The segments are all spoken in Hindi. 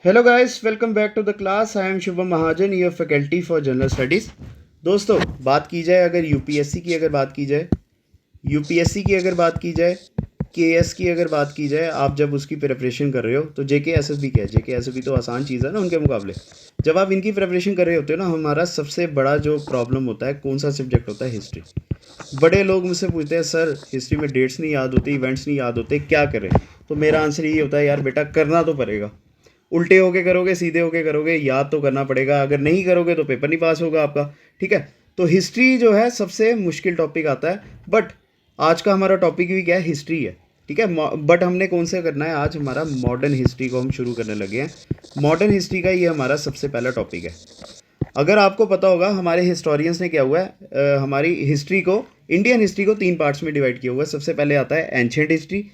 Hello guys, welcome back to the class. I am Shubham Mahajan, your faculty for general studies. दोस्तों, बात की जाए अगर यूपीएससी की अगर बात की जाए यूपीएससी की अगर बात की जाए केएस की अगर बात की जाए, आप जब उसकी प्रिपरेशन कर रहे हो तो जेके एसएसबी क्या है? जेके एसएसबी तो आसान चीज़ है ना उनके मुकाबले। जब आप इनकी प्रिपरेशन कर रहे होते हो ना, हमारा सबसे बड़ा जो प्रॉब्लम होता है कौन सा सब्जेक्ट होता है? हिस्ट्री। बड़े लोग मुझसे पूछते हैं सर हिस्ट्री में डेट्स नहीं याद होती, इवेंट्स नहीं याद होते, क्या करें? तो मेरा आंसर यही होता है, यार बेटा करना तो पड़ेगा। उल्टे होके करोगे, सीधे होके करोगे, याद तो करना पड़ेगा। अगर नहीं करोगे तो पेपर नहीं पास होगा आपका। ठीक है, तो हिस्ट्री जो है सबसे मुश्किल टॉपिक आता है। बट आज का हमारा टॉपिक भी क्या है? हिस्ट्री है। ठीक है, बट हमने कौन से करना है? आज हमारा मॉडर्न हिस्ट्री को हम शुरू करने लगे हैं। मॉडर्न हिस्ट्री का ये हमारा सबसे पहला टॉपिक है। अगर आपको पता होगा हमारे हिस्टोरियंस ने क्या हुआ है, हमारी हिस्ट्री को, इंडियन हिस्ट्री को 3 पार्ट्स में डिवाइड किया हुआ है। सबसे पहले आता है एंशिएंट हिस्ट्री,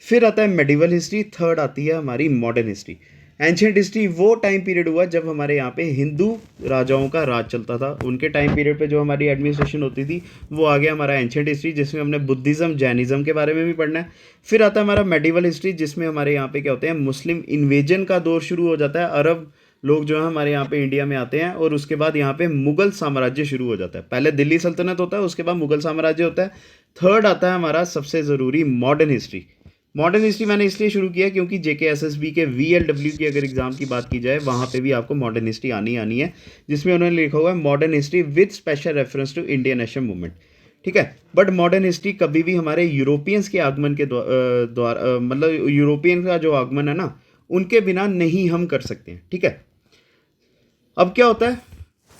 फिर आता है मेडिवल हिस्ट्री, थर्ड आती है हमारी मॉडर्न हिस्ट्री। एंशिएंट हिस्ट्री वो टाइम पीरियड हुआ जब हमारे यहाँ पे हिंदू राजाओं का राज चलता था। उनके टाइम पीरियड पे जो हमारी एडमिनिस्ट्रेशन होती थी वो आ गया हमारा एंशिएंट हिस्ट्री, जिसमें हमने बुद्धिज़्म जैनिज़्म के बारे में भी पढ़ना है। फिर आता है हमारा मेडिवल हिस्ट्री, जिसमें हमारे यहाँ पे क्या होते हैं, मुस्लिम इन्वेजन का दौर शुरू हो जाता है। अरब लोग जो है हमारे यहाँ पे इंडिया में आते हैं और उसके बाद यहाँ पे मुगल साम्राज्य शुरू हो जाता है। पहले दिल्ली सल्तनत होता है, उसके बाद मुगल साम्राज्य होता है। थर्ड आता है हमारा सबसे ज़रूरी मॉडर्न हिस्ट्री। मॉडर्न हिस्ट्री मैंने इसलिए शुरू किया क्योंकि जेके एसएसबी के वीएलडब्ल्यू की अगर एग्जाम की बात की जाए वहाँ पे भी आपको मॉडर्न हिस्ट्री आनी है, जिसमें उन्होंने लिखा हुआ है modern history with special reference to Indian national movement. ठीक है, बट मॉडर्न हिस्ट्री कभी भी हमारे यूरोपियंस के आगमन के द्वारा मतलब यूरोपियन का जो आगमन है ना, उनके बिना नहीं हम कर सकते हैं। ठीक है, अब क्या होता है,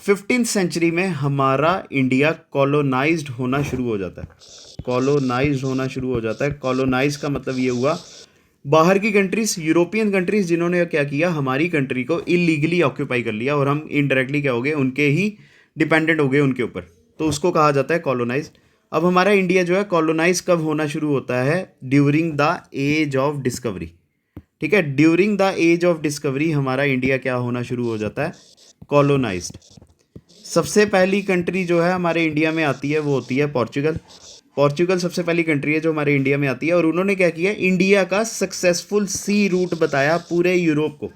15th सेंचुरी में हमारा इंडिया कॉलोनाइज्ड होना शुरू हो जाता है। कॉलोनाइज्ड होना शुरू हो जाता है। कॉलोनाइज का मतलब ये हुआ, बाहर की कंट्रीज, यूरोपियन कंट्रीज, जिन्होंने क्या किया, हमारी कंट्री को इलीगली ऑक्यूपाई कर लिया और हम इनडायरेक्टली क्या हो गए, उनके ही डिपेंडेंट हो गए उनके ऊपर। तो उसको कहा जाता है कॉलोनाइज। अब हमारा इंडिया जो है कॉलोनाइज कब होना शुरू होता है? During the age of discovery. ठीक है, during the age of discovery हमारा इंडिया क्या होना शुरू हो जाता है? कॉलोनाइज्ड। सबसे पहली कंट्री जो है हमारे इंडिया में आती है वो होती है पोर्चुगल। पोर्चुगल सबसे पहली कंट्री है जो हमारे इंडिया में आती है, और उन्होंने क्या किया, इंडिया का सक्सेसफुल सी रूट बताया पूरे यूरोप को।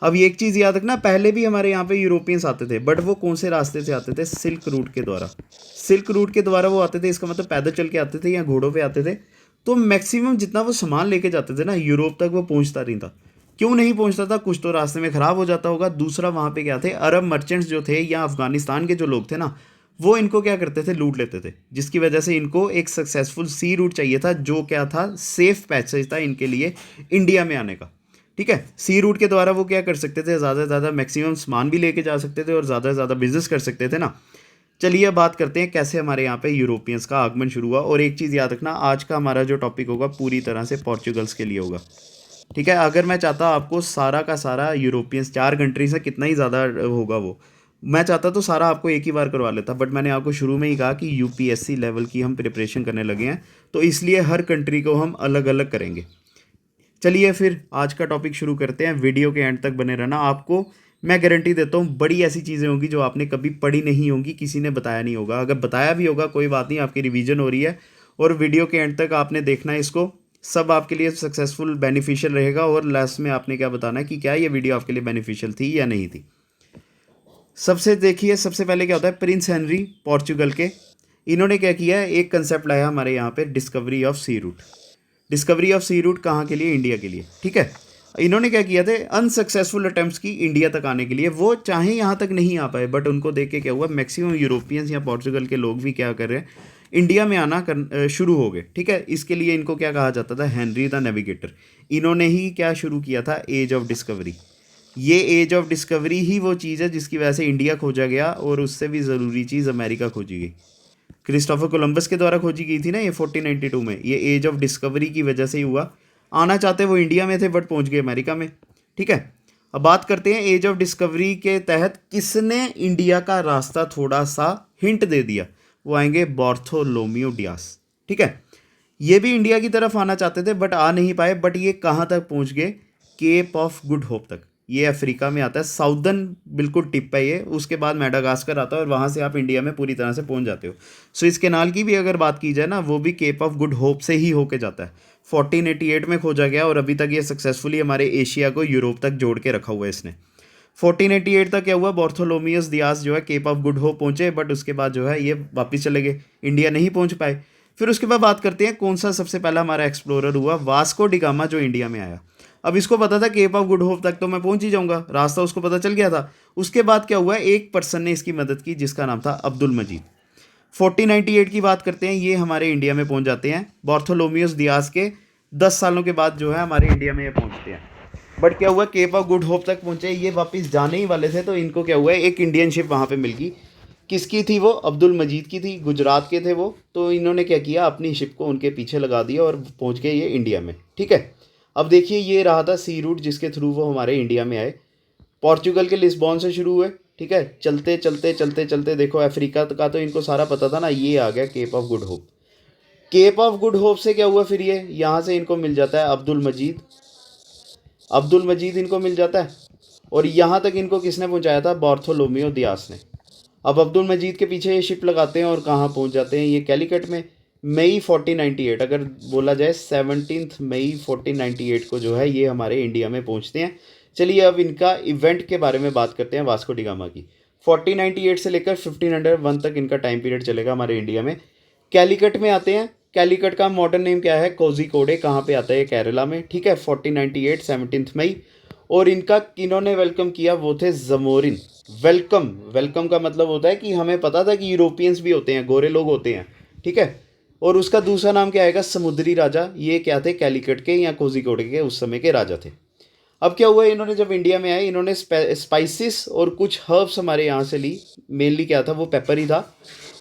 अब ये एक चीज़ याद रखना, पहले भी हमारे यहाँ पे यूरोपियंस आते थे, बट वो कौन से रास्ते से आते थे? सिल्क रूट के द्वारा। सिल्क रूट के द्वारा वो आते थे, इसका मतलब पैदल चल के आते थे या घोड़ों पे आते थे। तो मैक्सिमम जितना वो सामान लेके जाते थे ना यूरोप तक, वो पहुँचता नहीं था। क्यों नहीं पहुंचता था? कुछ तो रास्ते में ख़राब हो जाता होगा। दूसरा, वहाँ पे क्या थे, अरब मर्चेंट्स जो थे या अफगानिस्तान के जो लोग थे ना, वो इनको क्या करते थे, लूट लेते थे, जिसकी वजह से इनको एक सक्सेसफुल सी रूट चाहिए था, जो क्या था, सेफ पैसेज था इनके लिए इंडिया में आने का। ठीक है, सी रूट के द्वारा वो क्या कर सकते थे, ज़्यादा से ज़्यादा मैक्सिमम सामान भी लेके जा सकते थे और ज़्यादा से ज़्यादा बिजनेस कर सकते थे ना। चलिए बात करते हैं कैसे हमारे यहाँ पे यूरोपियंस का आगमन शुरू हुआ। और एक चीज़ याद रखना, आज का हमारा जो टॉपिक होगा पूरी तरह से पोर्चुगल्स के लिए होगा। ठीक है, अगर मैं चाहता आपको सारा का सारा यूरोपियंस, 4 कंट्री से कितना ही ज़्यादा होगा वो, मैं चाहता तो सारा आपको एक ही बार करवा लेता, बट मैंने आपको शुरू में ही कहा कि यूपीएससी लेवल की हम प्रिपरेशन करने लगे हैं, तो इसलिए हर कंट्री को हम अलग अलग करेंगे। चलिए फिर आज का टॉपिक शुरू करते हैं। वीडियो के एंड तक बने रहना। आपको मैं गारंटी देता हूँ बड़ी ऐसी चीज़ें होंगी जो आपने कभी पढ़ी नहीं होंगी, किसी ने बताया नहीं होगा। अगर बताया भी होगा कोई बात नहीं, आपकी रिवीजन हो रही है, और वीडियो के एंड तक आपने देखना है इसको। सब आपके लिए सक्सेसफुल बेनिफिशियल रहेगा, और लास्ट में आपने क्या बताना है कि क्या ये वीडियो आपके लिए बेनिफिशियल थी या नहीं थी। सबसे देखिए, सबसे पहले क्या होता है, प्रिंस हेनरी पोर्चुगल के, इन्होंने क्या किया है, एक कंसेप्ट लाया हमारे यहाँ पे, discovery of sea route. Discovery of sea route कहाँ के लिए? इंडिया के लिए। ठीक है, इन्होंने क्या किया था, अनसक्सेसफुल अटेम्प्ट्स की इंडिया तक आने के लिए। वो चाहे यहाँ तक नहीं आ पाए, बट उनको देख के क्या हुआ, मैक्सिमम यूरोपियंस या पोर्चुगल के लोग भी क्या कर रहे हैं, इंडिया में आना शुरू हो गए। ठीक है, इसके लिए इनको क्या कहा जाता था, हेनरी द नेविगेटर। इन्होंने ही क्या शुरू किया था, एज ऑफ डिस्कवरी। ये एज ऑफ डिस्कवरी ही वो चीज़ है जिसकी वजह से इंडिया खोजा गया, और उससे भी ज़रूरी चीज़ अमेरिका खोजी गई। क्रिस्टोफर कोलंबस के द्वारा खोजी गई थी ना ये 1492 में। ये एज ऑफ डिस्कवरी की वजह से ही हुआ। आना चाहते वो इंडिया में थे, बट पहुंच गए अमेरिका में। ठीक है, अब बात करते हैं एज ऑफ डिस्कवरी के तहत किसने इंडिया का रास्ता थोड़ा सा हिंट दे दिया। वो आएंगे बार्थोलोम्यू डियास। ठीक है, ये भी इंडिया की तरफ आना चाहते थे बट आ नहीं पाए। बट ये कहाँ तक पहुँच गए, केप ऑफ गुड होप तक। ये अफ्रीका में आता है, साउदर्न बिल्कुल टिप है ये। उसके बाद मेडागास्कर आता है, और वहाँ से आप इंडिया में पूरी तरह से पहुँच जाते हो। सुएज कैनाल की भी अगर बात की जाए ना, वो भी केप ऑफ गुड होप से ही होके जाता है। 1488 में खोजा गया और अभी तक ये सक्सेसफुली हमारे एशिया को यूरोप तक जोड़ के रखा हुआ है इसने। 1488 तक क्या हुआ, बार्थोलोमियस दियास जो है केप ऑफ गुड होप पहुंचे, बट उसके बाद जो है ये वापस चले गए, इंडिया नहीं पहुंच पाए। फिर उसके बाद बात करते हैं कौन सा सबसे पहला हमारा एक्सप्लोरर हुआ, वास्को डी गामा, जो इंडिया में आया। अब इसको पता था केप ऑफ गुड होप तक तो मैं पहुंच ही जाऊंगा, रास्ता उसको पता चल गया था। उसके बाद क्या हुआ, एक पर्सन ने इसकी मदद की जिसका नाम था अब्दुल मजीद। 1498 की बात करते हैं, ये हमारे इंडिया में पहुंच जाते हैं बार्थोलोमियस दियास के 10 सालों के बाद जो है हमारे इंडिया में ये पहुंचते हैं। बट क्या हुआ, केप ऑफ गुड होप तक पहुंचे, ये वापस जाने ही वाले थे, तो इनको क्या हुआ, एक इंडियन शिप वहाँ पे मिल गई। किसकी थी वो, अब्दुल मजीद की थी, गुजरात के थे वो। तो इन्होंने क्या किया, अपनी शिप को उनके पीछे लगा दिया और पहुंच गए ये इंडिया में। ठीक है, अब देखिए ये रहा था सी रूट जिसके थ्रू वो हमारे इंडिया में आए। पोर्चुगल के लिस्बॉन से शुरू हुए, ठीक है, चलते चलते चलते चलते देखो अफ्रीका का तो इनको सारा पता था ना, ये आ गया Cape of Good Hope. Cape of Good Hope से क्या हुआ, फिर ये यहाँ से इनको मिल जाता है अब्दुल मजीद। अब्दुल मजीद इनको मिल जाता है और यहाँ तक इनको किसने पहुँचाया था, बार्थोलोमियो दियास ने। अब अब्दुल मजीद के पीछे ये शिप लगाते हैं और कहाँ पहुँच जाते हैं, ये कैलिकट में। मई 1498, अगर बोला जाए 17 मई 1498 को जो है ये हमारे इंडिया में पहुँचते हैं। चलिए अब इनका इवेंट के बारे में बात करते हैं, वास्को डी गामा की। 1498 से लेकर 1501 तक इनका टाइम पीरियड चलेगा हमारे इंडिया में। कैलिकट में आते हैं, कैलिकट का मॉडर्न नेम क्या है, कोझिकोडे, कहाँ पे आता है, केरला में। ठीक है, 1498 17 मई। और इनका किन्होंने वेलकम किया, वो थे जमोरिन। वेलकम, वेलकम का मतलब होता है कि हमें पता था कि यूरोपियंस भी होते हैं, गोरे लोग होते हैं, ठीक है। और उसका दूसरा नाम क्या आएगा, समुद्री राजा। ये क्या थे, कैलिकट के या कोझिकोडे के उस समय के राजा थे। अब क्या हुआ, इन्होंने जब इंडिया में आए, इन्होंने स्पाइसेस और कुछ हर्ब्स हमारे यहाँ से ली। मेनली क्या था, वो पेपर ही था।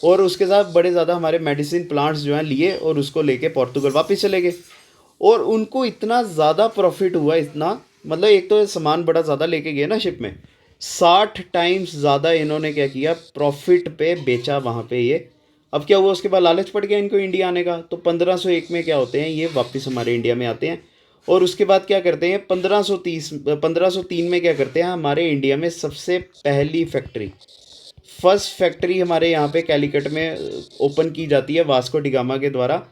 और उसके साथ बड़े ज़्यादा हमारे मेडिसिन प्लांट्स जो हैं लिए और उसको लेके पोर्तुगल वापस चले गए। और उनको इतना ज़्यादा प्रॉफिट हुआ, इतना मतलब, एक तो सामान बड़ा ज़्यादा लेके गए ना शिप में, 60 टाइम्स ज़्यादा इन्होंने क्या किया, प्रॉफिट पे बेचा वहाँ पे ये। अब क्या हुआ, उसके बाद लालच पड़ गया इनको इंडिया आने का। तो 1501 में क्या होते हैं, ये वापस हमारे इंडिया में आते हैं। और उसके बाद क्या करते हैं, 1503 में क्या करते हैं, हमारे इंडिया में सबसे पहली फैक्ट्री, फर्स्ट फैक्ट्री हमारे यहाँ पे कैलिकट में ओपन की जाती है वास्को डी गामा के द्वारा।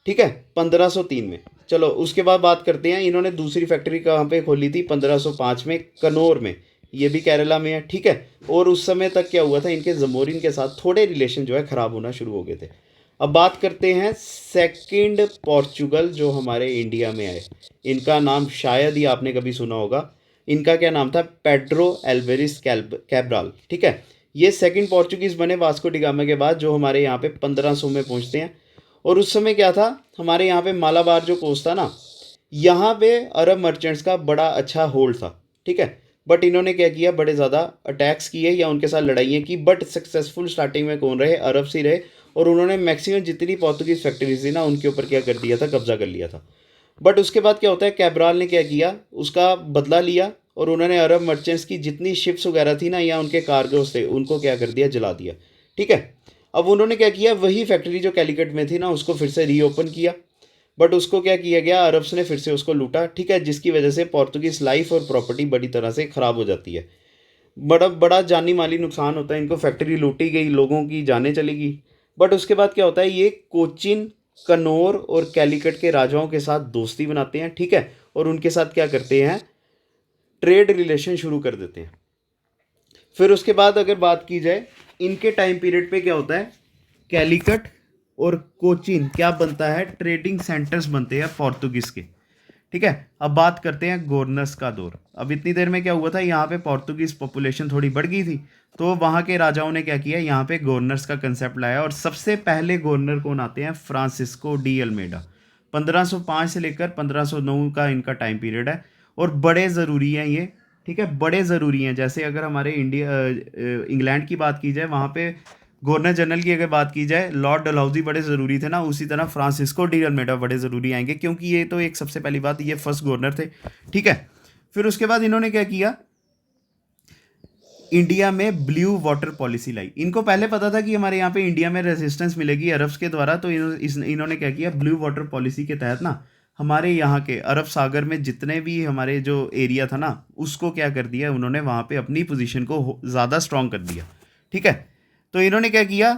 ठीक है, 1503 में। चलो उसके बाद बात करते हैं, इन्होंने दूसरी फैक्ट्री कहाँ पे खोली थी, 1505 में कनौर में, ये भी केरला में है। ठीक है, और उस समय तक क्या हुआ था, इनके जमोरिन के साथ थोड़े रिलेशन जो है ख़राब होना शुरू हो गए थे। अब बात करते हैं सेकंड पोर्चुगल जो हमारे इंडिया में आए। इनका नाम शायद ही आपने कभी सुना होगा। इनका क्या नाम था, पेड्रो एल्वेरिस कैब्राल। ठीक है, ये सेकंड पोर्चुगीज़ बने वास्को डी गामा के बाद, जो हमारे यहाँ पे 1500 में पहुँचते हैं। और उस समय क्या था, हमारे यहाँ पे मालाबार जो कोस्ट था ना, यहाँ पे अरब मर्चेंट्स का बड़ा अच्छा होल्ड था। ठीक है, बट इन्होंने क्या किया, बड़े ज़्यादा अटैक्स किए या उनके साथ लड़ाइयाँ की, बट सक्सेसफुल स्टार्टिंग में कौन रहे, अरब से रहे। और उन्होंने मैक्सिमम जितनी पोर्तुगीज़ फैक्ट्रीज थी ना, उनके ऊपर क्या कर दिया था, कब्जा कर लिया था। बट उसके बाद क्या होता है, कैब्राल ने क्या किया, उसका बदला लिया और उन्होंने अरब मर्चेंट्स की जितनी शिप्स वगैरह थी ना, या उनके कार्गोस थे, उनको क्या कर दिया, जला दिया। ठीक है, अब उन्होंने क्या किया, वही फैक्ट्री जो कैलिकट में थी ना, उसको फिर से रीओपन किया। बट उसको क्या किया गया, अरब्स ने फिर से उसको लूटा। ठीक है, जिसकी वजह से पोर्तुगीज़ लाइफ और प्रॉपर्टी बड़ी तरह से ख़राब हो जाती है। बड़ा बड़ा जानी माली नुकसान होता है इनको, फैक्ट्री लूटी गई, लोगों की जानें चली गई। बट उसके बाद क्या होता है, ये कोचिन, कनौर और कैलिकट के राजाओं के साथ दोस्ती बनाते हैं। ठीक है, और उनके साथ क्या करते हैं, ट्रेड रिलेशन शुरू कर देते हैं। फिर उसके बाद अगर बात की जाए, इनके टाइम पीरियड पे क्या होता है, कैलिकट और कोचीन क्या बनता है, ट्रेडिंग सेंटर्स बनते हैं पोर्तुगीज़ के। ठीक है, अब बात करते हैं गवर्नर्स का दौर। अब इतनी देर में क्या हुआ था, यहाँ पे पोर्तुगीज़ पॉपुलेशन थोड़ी बढ़ गई थी, तो वहाँ के राजाओं ने क्या किया, यहाँ पे गवर्नर्स का कंसेप्ट लाया। और सबसे पहले गवर्नर कौन आते हैं, फ्रांसिस्को डी अल्मेडा। 1505 से लेकर 1509 का इनका टाइम पीरियड है और बड़े ज़रूरी हैं ये। ठीक है, बड़े ज़रूरी हैं। जैसे अगर हमारे इंग्लैंड की बात की जाए, वहाँ पे गवर्नर जनरल की अगर बात की जाए, लॉर्ड डलहौजी बड़े ज़रूरी थे ना, उसी तरह फ्रांसिस्को डी अल्मेडा बड़े ज़रूरी आएंगे, क्योंकि ये तो एक सबसे पहली बात, ये फर्स्ट गवर्नर थे। ठीक है, फिर उसके बाद इन्होंने क्या किया, इंडिया में ब्लू वाटर पॉलिसी लाई। इनको पहले पता था कि हमारे यहाँ पे इंडिया में रेजिस्टेंस मिलेगी अरब्स के द्वारा, तो इन्होंने क्या किया, ब्लू वाटर पॉलिसी के तहत ना हमारे यहाँ के अरब सागर में जितने भी हमारे जो एरिया था ना, उसको क्या कर दिया उन्होंने, वहाँ पे अपनी पोजीशन को ज़्यादा स्ट्रॉन्ग कर दिया। ठीक है, तो इन्होंने क्या किया,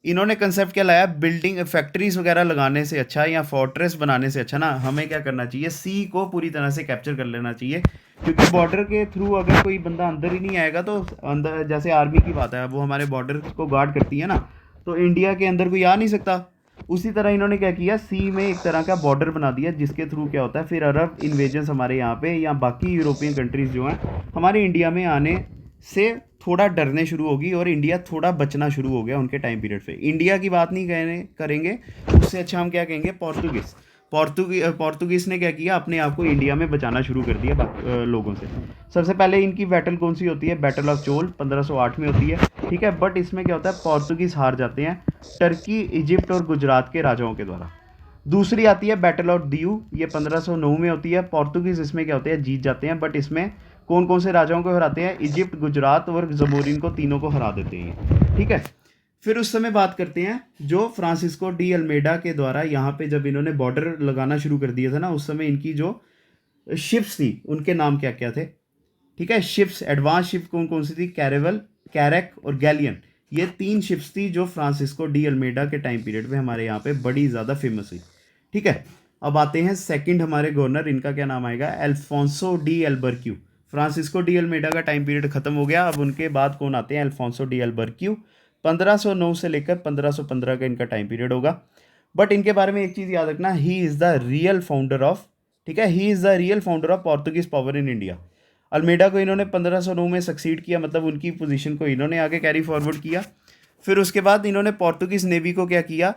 इन्होंने कंसेप्ट क्या लाया, बिल्डिंग फैक्ट्रीज वगैरह लगाने से अच्छा या फोर्ट्रेस बनाने से अच्छा ना हमें क्या करना चाहिए, सी को पूरी तरह से कैप्चर कर लेना चाहिए, क्योंकि बॉर्डर के थ्रू अगर कोई बंदा अंदर ही नहीं आएगा तो अंदर, जैसे आर्मी की बात है, वो हमारे बॉर्डर को गार्ड करती है ना, तो इंडिया के अंदर कोई आ नहीं सकता। उसी तरह इन्होंने क्या किया, सी में एक तरह का बॉर्डर बना दिया, जिसके थ्रू क्या होता है फिर अरब इन्वेजन्स हमारे यहाँ पे या बाकी यूरोपियन कंट्रीज़ जो हैं हमारे इंडिया में आने से थोड़ा डरने शुरू होगी, और इंडिया थोड़ा बचना शुरू हो गया उनके टाइम पीरियड पे। इंडिया की बात नहीं करेंगे, उससे अच्छा हम क्या कहेंगे, पोर्तुगीज़। पोर्तुगीज़ ने क्या किया, अपने आप को इंडिया में बचाना शुरू कर दिया लोगों से। सबसे पहले इनकी बैटल कौन सी होती है, बैटल ऑफ चोल 1508 में होती है, ठीक है। बट इसमें क्या होता है, पोर्तुगीज़ हार जाते हैं टर्की, इजिप्ट और गुजरात के राजाओं के द्वारा। दूसरी आती है बैटल ऑफ दियू, ये 1509 में होती है। पोर्तुगीज़ इसमें क्या होते हैं, जीत जाते हैं, बट इसमें कौन कौन से राजाओं को हराते हैं, इजिप्ट, गुजरात और जमोरिन को, तीनों को हरा देते हैं, ठीक है। फिर उस समय बात करते हैं जो फ्रांसिस्को डी अल्मेडा के द्वारा यहाँ पे जब इन्होंने बॉर्डर लगाना शुरू कर दिया था ना, उस समय इनकी जो शिप्स थी उनके नाम क्या क्या थे, ठीक है। शिप्स, एडवांस शिप कौन कौन सी थी, कैरेवल, कैरेक और गैलियन, ये 3 शिप्स थी जो फ्रांसिस्को डी अल्मेडा के टाइम पीरियड में हमारे यहाँ पे बड़ी ज़्यादा फेमस हुई, ठीक है। अब आते हैं सेकंड हमारे गवर्नर, इनका क्या नाम आएगा, Alfonso de Albuquerque. Francisco de Almeida का टाइम पीरियड खत्म हो गया, अब उनके बाद कौन आते हैं, अल्फोंसो डी अल्बर्क्यू। 1509 से लेकर 1515 का इनका टाइम पीरियड होगा। बट इनके बारे में एक चीज़ याद रखना, he is the real founder of, ठीक है, he is the real founder of Portuguese power in India. Almeida को इन्होंने 1509 में सक्सीड किया, मतलब उनकी पोजीशन को इन्होंने आगे कैरी फॉरवर्ड किया। फिर उसके बाद इन्होंने पोर्तुगीज़ नेवी को क्या किया,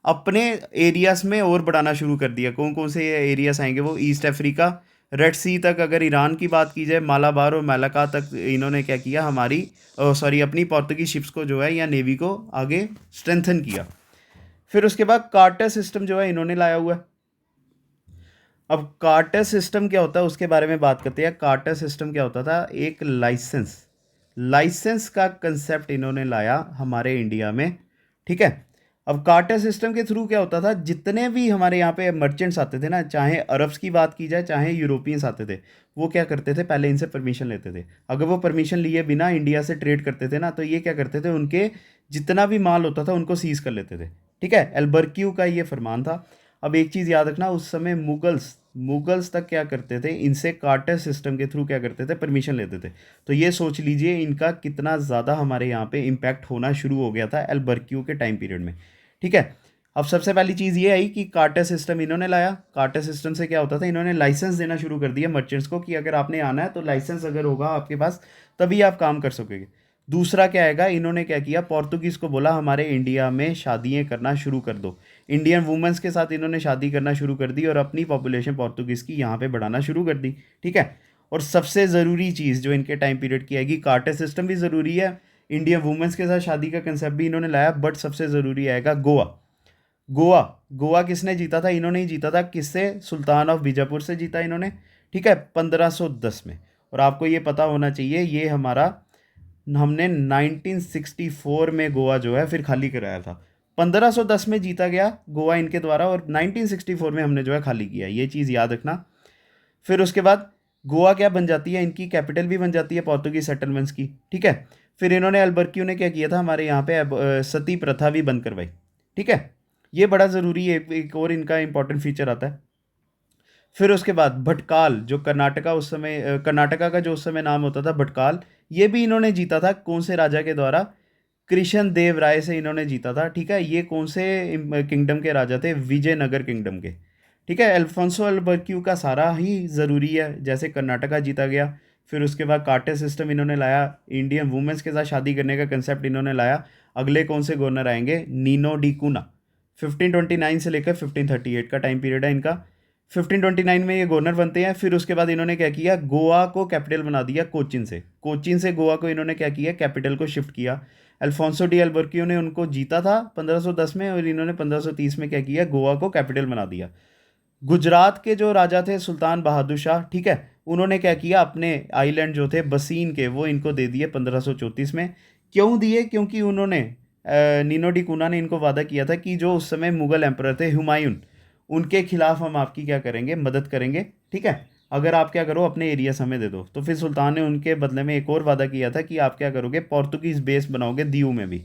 अपने एरियाज़ में और बढ़ाना शुरू कर दिया। कौन कौन से एरियाज़ आएंगे वो, ईस्ट अफ्रीका, रेड सी तक, अगर ईरान की बात की जाए मालाबार और मलाका तक इन्होंने क्या किया, हमारी अपनी पोर्तुगीज शिप्स को जो है या नेवी को आगे स्ट्रेंथन किया। फिर उसके बाद कार्टर सिस्टम जो है इन्होंने लाया हुआ है। अब कार्टर सिस्टम क्या होता है उसके बारे में बात करते हैं। कार्टर सिस्टम क्या होता था, एक लाइसेंस का कंसेप्ट इन्होंने लाया हमारे इंडिया में, ठीक है। अब कार्टर सिस्टम के थ्रू क्या होता था, जितने भी हमारे यहाँ पे मर्चेंट्स आते थे ना, चाहे अरब्स की बात की जाए चाहे यूरोपियंस आते थे, वो क्या करते थे, पहले इनसे परमिशन लेते थे। अगर वो परमिशन लिए बिना इंडिया से ट्रेड करते थे ना, तो ये क्या करते थे, उनके जितना भी माल होता था उनको सीज कर लेते थे, ठीक है। एल्बर्क्यू का ये फरमान था। अब एक चीज़ याद रखना, उस समय मुगल्स तक क्या करते थे, इनसे कार्टर सिस्टम के थ्रू क्या करते थे, परमिशन लेते थे। तो ये सोच लीजिए इनका कितना ज़्यादा हमारे यहाँ पे इम्पैक्ट होना शुरू हो गया था एल्बर्क्यू के टाइम पीरियड में, ठीक है। अब सबसे पहली चीज़ ये आई कि कार्टर सिस्टम इन्होंने लाया। कार्टर सिस्टम से क्या होता था, इन्होंने लाइसेंस देना शुरू कर दिया मर्चेंट्स को कि अगर आपने आना है तो लाइसेंस अगर होगा आपके पास तभी आप काम कर सकोगे। दूसरा क्या आएगा, इन्होंने क्या किया, पोर्तुगीज़ को बोला हमारे इंडिया में शादियाँ करना शुरू कर दो। इंडियन वुमेंस के साथ इन्होंने शादी करना शुरू कर दी और अपनी पॉपुलेशन पोर्तुगीज़ की यहाँ पे बढ़ाना शुरू कर दी, ठीक है। और सबसे ज़रूरी चीज़ जो इनके टाइम पीरियड की आएगी, कार्टर सिस्टम भी ज़रूरी है, इंडियन वुमेंस के साथ शादी का कंसेप्ट भी इन्होंने लाया, बट सबसे ज़रूरी आएगा गोवा। गोवा गोवा किसने जीता था, इन्होंने ही जीता था। किससे, सुल्तान ऑफ बीजापुर से जीता इन्होंने, ठीक है, 1510 में। और आपको ये पता होना चाहिए ये हमारा, हमने 1964 में गोवा जो है फिर खाली कराया था। 1510 में जीता गया गोवा इनके द्वारा और 1964 में हमने जो है खाली किया, ये चीज़ याद रखना। फिर उसके बाद गोवा क्या बन जाती है, इनकी कैपिटल भी बन जाती है पोर्तुगीज सेटलमेंट्स की, ठीक है। फिर इन्होंने अल्बर्क्यू ने क्या किया था, हमारे यहाँ पे सती प्रथा भी बंद करवाई, ठीक है। ये बड़ा ज़रूरी है, एक और इनका इंपॉर्टेंट फीचर आता है। फिर उसके बाद भटकाल, जो कर्नाटका उस समय कर्नाटका का जो उस समय नाम होता था भटकाल, ये भी इन्होंने जीता था। कौन से राजा के द्वारा, कृष्ण देव राय से इन्होंने जीता था, ठीक है। ये कौन से किंगडम के राजा थे, विजयनगर किंगडम के, ठीक है। अल्फोंसो अल्बर्क्यू का सारा ही ज़रूरी है, जैसे कर्नाटका जीता गया। फिर उसके बाद कार्टर सिस्टम इन्होंने लाया, इंडियन वुमेंस के साथ शादी करने का कंसेप्ट इन्होंने लाया। अगले कौन से गवर्नर आएंगे, नीनो डी कूना, 1529 से लेकर 1538 का टाइम पीरियड है इनका। 1529 में ये गवर्नर बनते हैं। फिर उसके बाद इन्होंने क्या किया, गोवा को कैपिटल बना दिया कोचिन से गोवा को इन्होंने क्या किया, कैपिटल को शिफ्ट किया। अल्फोंसो डी अल्बर्क्यू ने उनको जीता था 1510 में और इन्होंने 1530 में क्या किया, गोवा को कैपिटल बना दिया। गुजरात के जो राजा थे सुल्तान बहादुर शाह, ठीक है, उन्होंने क्या किया, अपने आइलैंड जो थे बसीन के वो इनको दे दिए 1534 में। क्यों दिए, क्योंकि उन्होंने नीनो डी कूना ने इनको वादा किया था कि जो उस समय मुगल एम्परर थे हुमायूं, उनके खिलाफ हम आपकी क्या करेंगे, मदद करेंगे, ठीक है। अगर आप क्या करो, अपने एरिया हमें दे दो। तो फिर सुल्तान ने उनके बदले में एक और वादा किया था कि आप क्या करोगे, पोर्तुगीज़ बेस बनाओगे दीव में भी,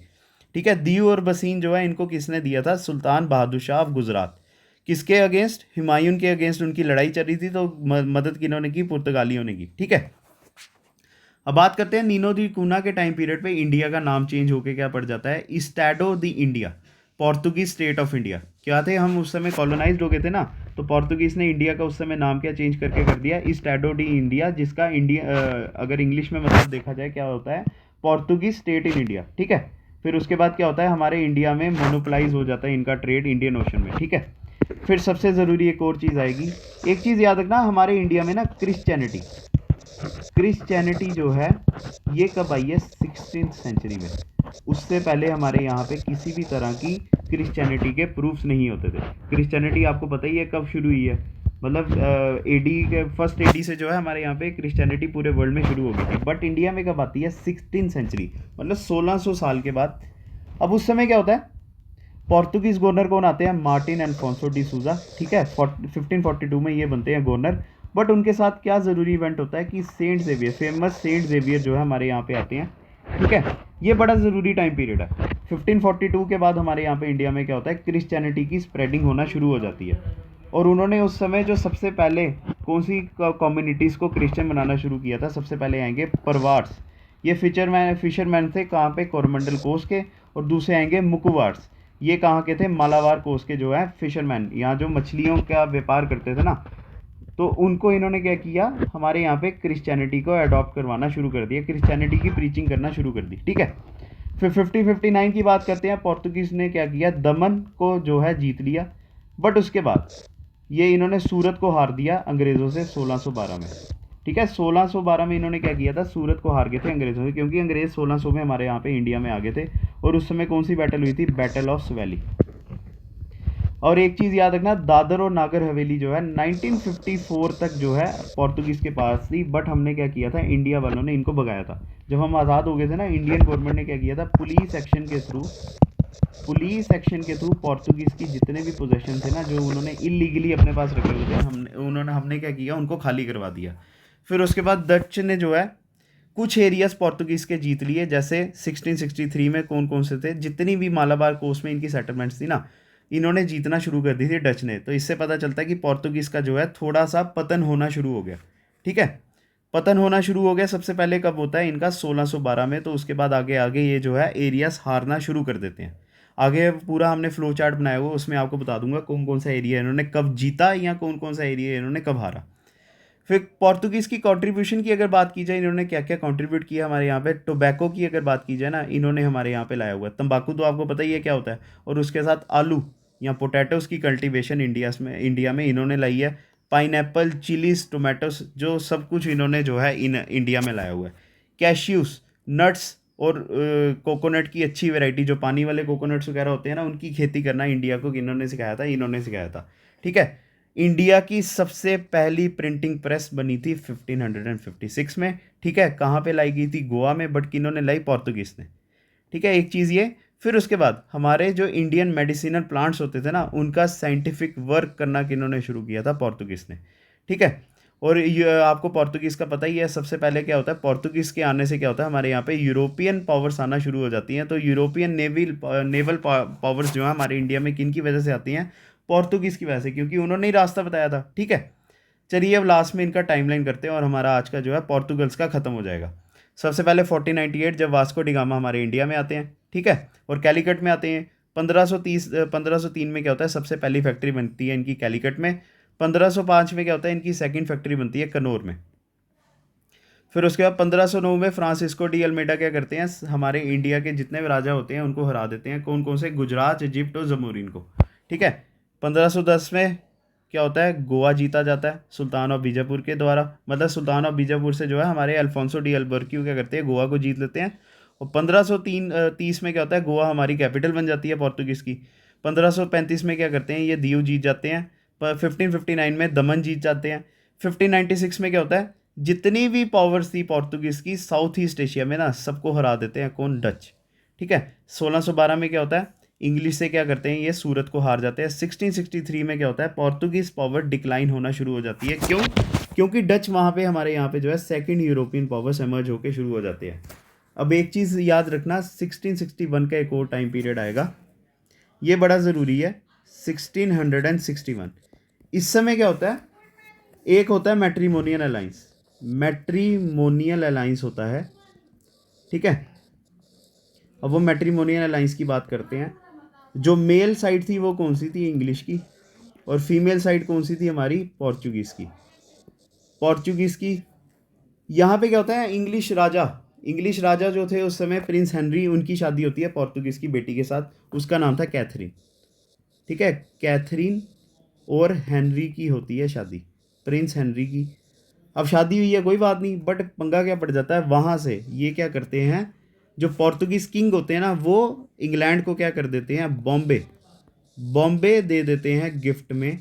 ठीक है। दीव और बसीन जो है इनको किसने दिया था? सुल्तान बहादुर शाह ऑफ गुजरात। किसके अगेंस्ट? हुमायूं के अगेंस्ट उनकी लड़ाई चल रही थी, तो मदद किन्होंने की? पुर्तगालियों ने की। ठीक है। अब बात करते हैं नीनो दी कूना के टाइम पीरियड पे इंडिया का नाम चेंज होके क्या पड़ जाता है? Estado da India, Portuguese state of India. क्या थे हम उस समय? कॉलोनाइज्ड हो गए थे ना, तो पोर्तुगीज ने इंडिया का उस समय नाम क्या चेंज करके कर दिया? इस्टाडो डी इंडिया, जिसका इंडिया अगर इंग्लिश में मतलब देखा जाए क्या होता है? Portuguese state in India. ठीक है। फिर उसके बाद क्या होता है? हमारे इंडिया में मोनोपोलाइज हो जाता है इनका ट्रेड इंडियन ओशन में। ठीक है। फिर सबसे ज़रूरी एक और चीज़ आएगी। एक चीज़ याद रखना, हमारे इंडिया में ना क्रिश्चियनिटी जो है ये कब आई है? 16th सेंचुरी में। उससे पहले हमारे यहाँ पे किसी भी तरह की क्रिश्चियनिटी के प्रूफ्स नहीं होते थे। क्रिश्चियनिटी आपको पता ही है कब शुरू हुई है, मतलब एडी के फर्स्ट एडी से जो है हमारे यहाँ पे क्रिश्चियनिटी पूरे वर्ल्ड में शुरू हो गई थी। बट इंडिया में कब आती है? 16th सेंचुरी, मतलब 1600 साल के बाद। अब उस समय क्या होता है? पोर्तुगीज गवर्नर कौन आते हैं? मार्टिन अल्फोंसो डी सूजा। ठीक है। 1542 में ये बनते हैं गवर्नर। बट उनके साथ क्या ज़रूरी इवेंट होता है कि Saint Xavier, famous Saint Xavier जो है हमारे यहाँ पे आते हैं। ठीक है। ये बड़ा ज़रूरी टाइम पीरियड है। 1542 के बाद हमारे यहाँ पे इंडिया में क्या होता है? क्रिश्चियनिटी की स्प्रेडिंग होना शुरू हो जाती है। और उन्होंने उस समय जो सबसे पहले कौन सी कम्युनिटीज़ को क्रिश्चियन बनाना शुरू किया था? सबसे पहले आएंगे परवार्स। ये फिशरमैन थे कहाँ पे? कोरमंडल कोस्ट के। और दूसरे आएंगे मुकुवार्स। ये कहाँ के थे? मालाबार कोस्ट के जो है फिशरमैन, यहाँ जो मछलियों का व्यापार करते थे ना, तो उनको इन्होंने क्या किया? हमारे यहाँ पे क्रिश्चियनिटी को अडॉप्ट करवाना शुरू कर दिया, क्रिश्चियनिटी की प्रीचिंग करना शुरू कर दी। ठीक है। फिर 1559 की बात करते हैं। पोर्तुगीज़ ने क्या किया? दमन को जो है जीत लिया। बट उसके बाद ये इन्होंने सूरत को हार दिया अंग्रेज़ों से 1612 में। ठीक है। 1612 में इन्होंने क्या किया था? सूरत को हार गए थे अंग्रेज़ों से, क्योंकि अंग्रेज़ 1600 में हमारे यहाँ पे इंडिया में आ गए थे। और उस समय कौन सी बैटल हुई थी? Battle of Swally. और एक चीज़ याद रखना, दादर और नागर हवेली जो है 1954 तक जो है पोर्तुगीज़ के पास थी। बट हमने क्या किया था? इंडिया वालों ने इनको भगाया था। जब हम आज़ाद हो गए थे ना, इंडियन गवर्नमेंट ने क्या किया था? पुलिस एक्शन के थ्रू पोर्तुगीज़ की जितने भी पोजेशन थे ना, जो उन्होंने इलीगली अपने पास रखे हुए थे, हमने क्या किया? उनको खाली करवा दिया। फिर उसके बाद डच ने जो है कुछ एरियाज पोर्तुगीज़ के जीत लिए। जैसे 1663 में कौन कौन से थे? जितनी भी मालाबार कोस्ट में इनकी सेटलमेंट्स थी ना, इन्होंने जीतना शुरू कर दी थी डच ने। तो इससे पता चलता है कि पोर्तुगीज़ का जो है थोड़ा सा पतन होना शुरू हो गया। ठीक है। पतन होना शुरू हो गया सबसे पहले कब होता है? इनका 1612 में। तो उसके बाद आगे आगे ये जो है एरियाज हारना शुरू कर देते हैं। आगे पूरा हमने फ्लो चार्ट बनाया हुआ, उसमें आपको बता दूंगा कौन कौन सा एरिया इन्होंने कब जीता या कौन कौन सा एरिया इन्होंने कब हारा। फिर पोर्तुगीज़ की कंट्रीब्यूशन की अगर बात की जाए, इन्होंने क्या क्या कंट्रीब्यूट किया हमारे यहाँ पे? टोबैको की अगर बात की जाए ना, इन्होंने हमारे यहाँ पे लाया हुआ है। तंबाकू तो आपको पता ही है क्या होता है। और उसके साथ आलू या पोटैटोज़ की कल्टीवेशन इंडिया में इन्होंने लाई है। पाइनएप्पल, चिलीज, टोमेटोस, जो सब कुछ इन्होंने जो है इंडिया में लाया हुआ है। कैश्यूस, नट्स और कोकोनट की अच्छी वैरायटी, जो पानी वाले कोकोनट्स वगैरह होते हैं ना, उनकी खेती करना इंडिया को इन्होंने सिखाया था, इन्होंने सिखाया था। ठीक है। इंडिया की सबसे पहली प्रिंटिंग प्रेस बनी थी 1556 में। ठीक है। कहाँ पे लाई गई थी? गोवा में। But किन्होंने lie? पोर्तुगीज़ ने। ठीक है। एक चीज़ ये। फिर उसके बाद हमारे जो इंडियन मेडिसिनल प्लांट्स होते थे ना, उनका साइंटिफिक वर्क करना किन्होंने शुरू किया था? पोर्तुगीज़ ने। ठीक है। और ये आपको पोर्तुगीज़ का पता ही है। सबसे पहले क्या होता है? पोर्तुगीज़ के आने से क्या होता है? हमारे यहाँ पे यूरोपियन पावर्स आना शुरू हो जाती हैं। तो यूरोपियन नेवल पावर्स जो है हमारे इंडिया में किन की वजह से आती हैं? पोर्तुगीज़ की वजह से, क्योंकि उन्होंने ही रास्ता बताया था। ठीक है। चलिए अब लास्ट में इनका टाइमलाइन करते हैं और हमारा आज का जो है पोर्तुगल्स का ख़त्म हो जाएगा। सबसे पहले 1498 जब वास्को डी गामा हमारे इंडिया में आते हैं। ठीक है। और कैलीकट में आते हैं। 1503 में क्या होता है? सबसे पहली फैक्ट्री बनती है इनकी कैलीकट में। 1505 में क्या होता है? इनकी सेकंड फैक्ट्री बनती है कनौर में। फिर उसके बाद 1509 में फ्रांसिस्को डी अल्मेडा क्या करते हैं? हमारे इंडिया के जितने भी राजा होते हैं उनको हरा देते हैं। कौन कौन से? गुजरात, इजिप्ट और जमूरिन को। ठीक है। 1510 में क्या होता है? गोवा जीता जाता है सुल्तान ऑफ बीजापुर के द्वारा। मतलब सुल्तान ऑफ बीजापुर से जो है हमारे अल्फोंसो डी अल्बर्क्यू क्या करते हैं? गोवा को जीत लेते हैं। और 1530 में क्या होता है? गोवा हमारी कैपिटल बन जाती है पोर्तुगीज़ की। 1535 में क्या करते हैं? ये दीव जीत जाते हैं। 1559 में दमन जीत जाते हैं। 1596 में क्या होता है? जितनी भी पावर्स थी पोर्तुगीज़ की साउथ ईस्ट एशिया में ना, सबको हरा देते हैं। कौन? डच। ठीक है। 1612 में क्या होता है? इंग्लिश से क्या करते हैं? ये सूरत को हार जाते हैं। 1663 में क्या होता है? पोर्तुगीज़ पावर डिक्लाइन होना शुरू हो जाती है। क्यों? क्योंकि डच वहाँ पे हमारे यहाँ पे जो है सेकंड यूरोपियन पावर्स एमर्ज होकर शुरू हो जाते हैं। अब एक चीज़ याद रखना, 1661 का एक और टाइम पीरियड आएगा, ये बड़ा ज़रूरी है, 1661। इस समय क्या होता है, एक होता है मैट्रिमोनियल अलाइंस, मैट्रिमोनियल अलाइंस होता है, ठीक है। अब वो मैट्रिमोनियल अलाइंस की बात करते हैं। जो मेल साइड थी वो कौन सी थी, इंग्लिश की, और फीमेल साइड कौन सी थी, हमारी पोर्चुगीज़ की, पोर्चुगीज़ की। यहाँ पे क्या होता है, इंग्लिश राजा जो थे उस समय, प्रिंस हेनरी, उनकी शादी होती है पोर्तुगीज़ की बेटी के साथ, उसका नाम था कैथरीन, ठीक है। कैथरीन और हेनरी की होती है शादी, प्रिंस हेनरी की। अब शादी हुई है कोई बात नहीं, बट पंगा क्या पड़ जाता है, वहाँ से ये क्या करते हैं, जो पोर्तुगीज़ किंग होते हैं ना, वो इंग्लैंड को क्या कर देते हैं, बॉम्बे दे देते हैं गिफ्ट में,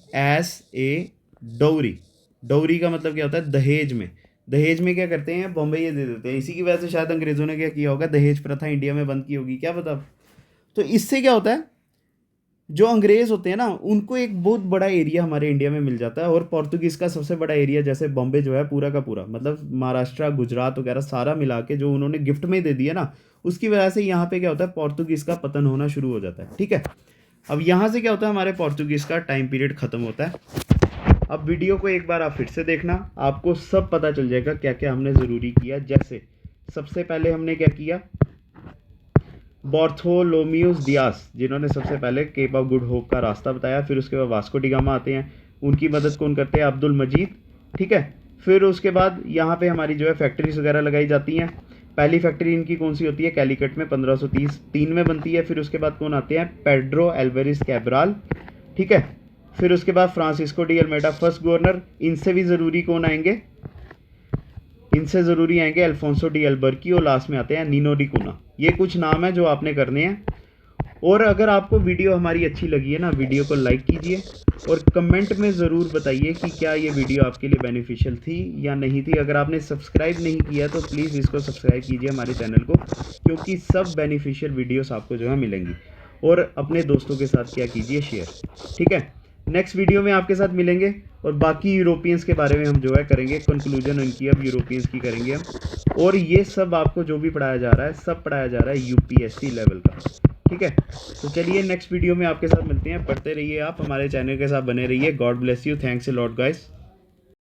एस ए डोरी। डोरी का मतलब क्या होता है, दहेज में क्या करते हैं, बॉम्बे ये दे देते हैं। इसी की वजह से शायद अंग्रेज़ों ने क्या किया होगा, दहेज प्रथा इंडिया में बंद की होगी, क्या पता। तो इससे क्या होता है, जो अंग्रेज़ होते हैं ना, उनको एक बहुत बड़ा एरिया हमारे इंडिया में मिल जाता है। और पोर्तुगीज़ का सबसे बड़ा एरिया, जैसे बॉम्बे जो है पूरा का पूरा, मतलब महाराष्ट्र, गुजरात वगैरह सारा मिला के जो उन्होंने गिफ्ट में दे दिया ना, उसकी वजह से यहाँ पे क्या होता है, पोर्तुगीज़ का पतन होना शुरू हो जाता है, ठीक है। अब यहाँ से क्या होता है, हमारे पोर्तुगीज़ का टाइम पीरियड ख़त्म होता है। अब वीडियो को एक बार आप फिर से देखना, आपको सब पता चल जाएगा क्या क्या हमने ज़रूरी किया। जैसे सबसे पहले हमने क्या किया, बार्थोलोम्यूस डियास, जिन्होंने सबसे पहले केप ऑफ गुड होप का रास्ता बताया। फिर उसके बाद वास्को डी गामा आते हैं, उनकी मदद कौन करते हैं, अब्दुल मजीद, ठीक है। फिर उसके बाद यहाँ पे हमारी जो है फैक्ट्रीज वगैरह लगाई जाती हैं। पहली फैक्ट्री इनकी कौन सी होती है, कैलिकट में 1533 में बनती है। फिर उसके बाद कौन आते हैं, पेड्रो एल्वेरिस कैब्राल, ठीक है। फिर उसके बाद Francisco de Almeida first governor. इनसे भी ज़रूरी कौन आएंगे, इनसे ज़रूरी आएंगे अल्फोंसो डी अल्बर्की, और लास्ट में आते हैं नीनो डी कुना। ये कुछ नाम है जो आपने करने हैं। और अगर आपको वीडियो हमारी अच्छी लगी है ना, वीडियो को लाइक कीजिए और कमेंट में ज़रूर बताइए कि क्या ये वीडियो आपके लिए बेनिफिशियल थी या नहीं थी। अगर आपने सब्सक्राइब नहीं किया तो प्लीज़ इसको सब्सक्राइब कीजिए हमारे चैनल को, क्योंकि सब बेनिफिशियल वीडियोस आपको जो है मिलेंगी। और अपने दोस्तों के साथ क्या कीजिए, शेयर, ठीक है। नेक्स्ट वीडियो में आपके साथ मिलेंगे और बाकी यूरोपियंस के बारे में हम जो है करेंगे, कंक्लूजन इनकी अब यूरोपियंस की करेंगे हम। और ये सब आपको जो भी पढ़ाया जा रहा है, सब पढ़ाया जा रहा है यूपीएससी लेवल का, ठीक है। तो चलिए नेक्स्ट वीडियो में आपके साथ मिलते हैं, पढ़ते रहिए, आप हमारे चैनल के साथ बने रहिए। God bless you, thanks a lot guys.